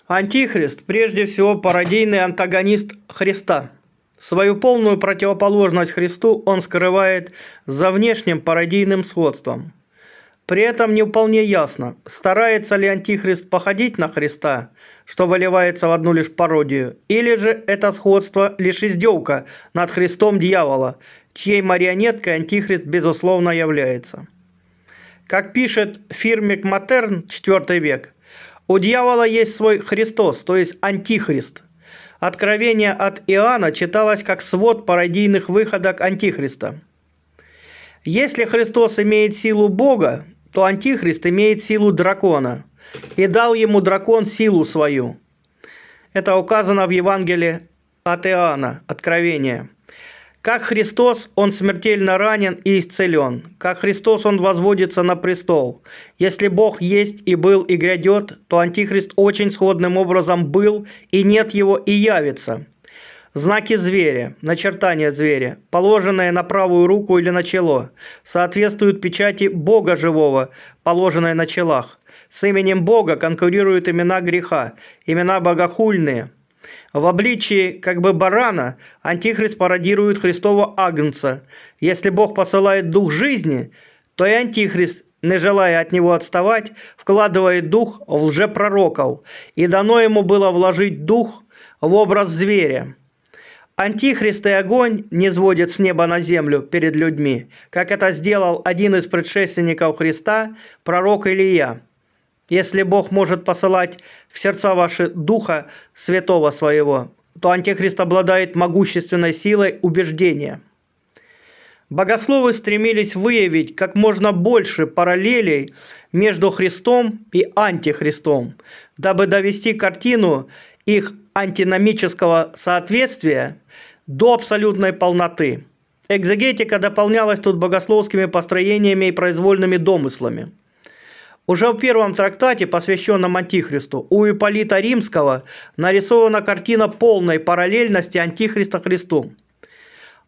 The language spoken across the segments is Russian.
Антихрист прежде всего пародийный антагонист Христа. Свою полную противоположность Христу он скрывает за внешним пародийным сходством. При этом не вполне ясно, старается ли Антихрист походить на Христа, что выливается в одну лишь пародию, или же это сходство лишь издевка над Христом дьявола, чьей марионеткой Антихрист безусловно является. Как пишет Фирмик Матерн, IV век, у дьявола есть свой Христос, то есть Антихрист. Откровение от Иоанна читалось как свод пародийных выходок Антихриста. Если Христос имеет силу Бога, то Антихрист имеет силу дракона, и дал ему дракон силу свою. Это указано в Евангелии от Иоанна, Откровение. Как Христос, он смертельно ранен и исцелен. Как Христос, он возводится на престол. Если Бог есть и был и грядет, то Антихрист очень сходным образом был, и нет его, и явится. Знаки зверя, начертания зверя, положенные на правую руку или на чело, соответствуют печати Бога живого, положенной на челах. С именем Бога конкурируют имена греха, имена богохульные. В обличии как бы барана Антихрист пародирует Христова агнца. Если Бог посылает дух жизни, то и Антихрист, не желая от него отставать, вкладывает дух в лжепророков, и дано ему было вложить дух в образ зверя. Антихрист и огонь не сводят с неба на землю перед людьми, как это сделал один из предшественников Христа, пророк Илия. Если Бог может посылать в сердца ваши Духа Святого Своего, то Антихрист обладает могущественной силой убеждения. Богословы стремились выявить как можно больше параллелей между Христом и Антихристом, дабы довести картину их антиномического соответствия до абсолютной полноты. Экзегетика дополнялась тут богословскими построениями и произвольными домыслами. Уже в первом трактате, посвященном Антихристу, у Ипполита Римского нарисована картина полной параллельности Антихриста Христу.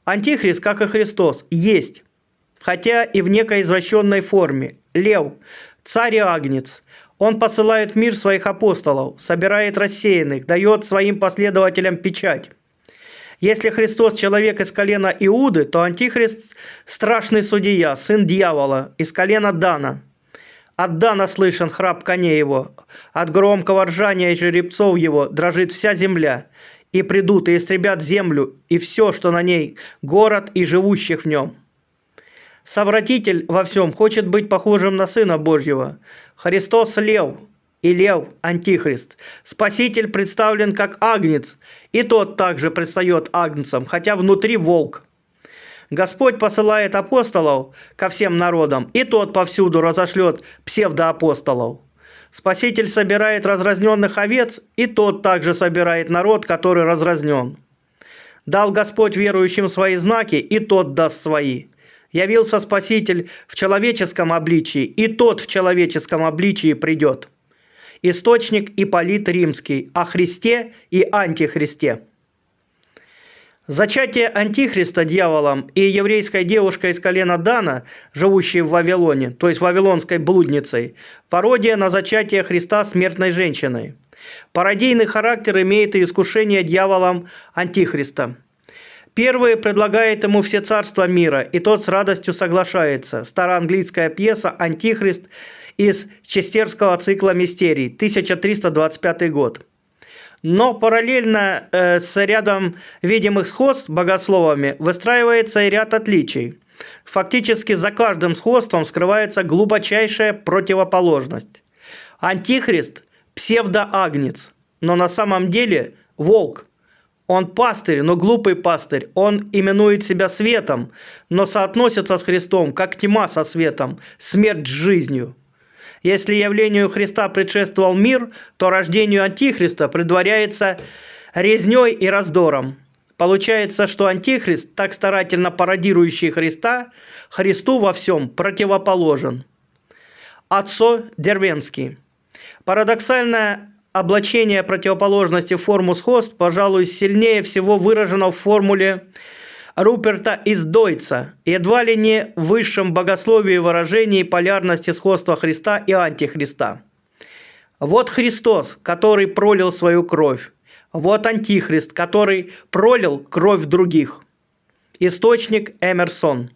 Антихрист, как и Христос, есть, хотя и в некой извращенной форме, лев, царь и агнец. Он посылает в мир своих апостолов, собирает рассеянных, дает своим последователям печать. Если Христос человек из колена Иуды, то Антихрист – страшный судья, сын дьявола, из колена Дана. От Дана слышен храп коней его, от громкого ржания жеребцов его дрожит вся земля, и придут и истребят землю, и все, что на ней, город и живущих в нем. Совратитель во всем хочет быть похожим на Сына Божьего. Христос – лев, и лев – Антихрист. Спаситель представлен как агнец, и тот также предстает агнцем, хотя внутри волк. Господь посылает апостолов ко всем народам, и тот повсюду разошлет псевдоапостолов. Спаситель собирает разразненных овец, и тот также собирает народ, который разразнен. Дал Господь верующим свои знаки, и тот даст свои. Явился Спаситель в человеческом обличии, и тот в человеческом обличии придет. Источник Ипполит Римский о Христе и Антихристе. Зачатие Антихриста дьяволом и еврейской девушкой из колена Дана, живущей в Вавилоне, то есть вавилонской блудницей, пародия на зачатие Христа смертной женщиной. Пародийный характер имеет и искушение дьяволом Антихриста. Первый предлагает ему все царства мира, и тот с радостью соглашается. Староанглийская пьеса «Антихрист» из Честерского цикла «Мистерий», 1325 год. Но параллельно с рядом видимых сходств богословами выстраивается и ряд отличий. Фактически за каждым сходством скрывается глубочайшая противоположность. Антихрист – псевдоагнец, но на самом деле волк. Он пастырь, но глупый пастырь. Он именует себя светом, но соотносится с Христом, как тьма со светом, смерть с жизнью. Если явлению Христа предшествовал мир, то рождению Антихриста предваряется резнёй и раздором. Получается, что Антихрист, так старательно пародирующий Христа, Христу во всем противоположен. Отцо Дервенский. Парадоксальное облачение противоположности в форму сходств, пожалуй, сильнее всего выражено в формуле Руперта из Дойца, едва ли не в высшем богословии выражении полярности сходства Христа и Антихриста. Вот Христос, который пролил свою кровь. Вот Антихрист, который пролил кровь других. Источник Эмерсон.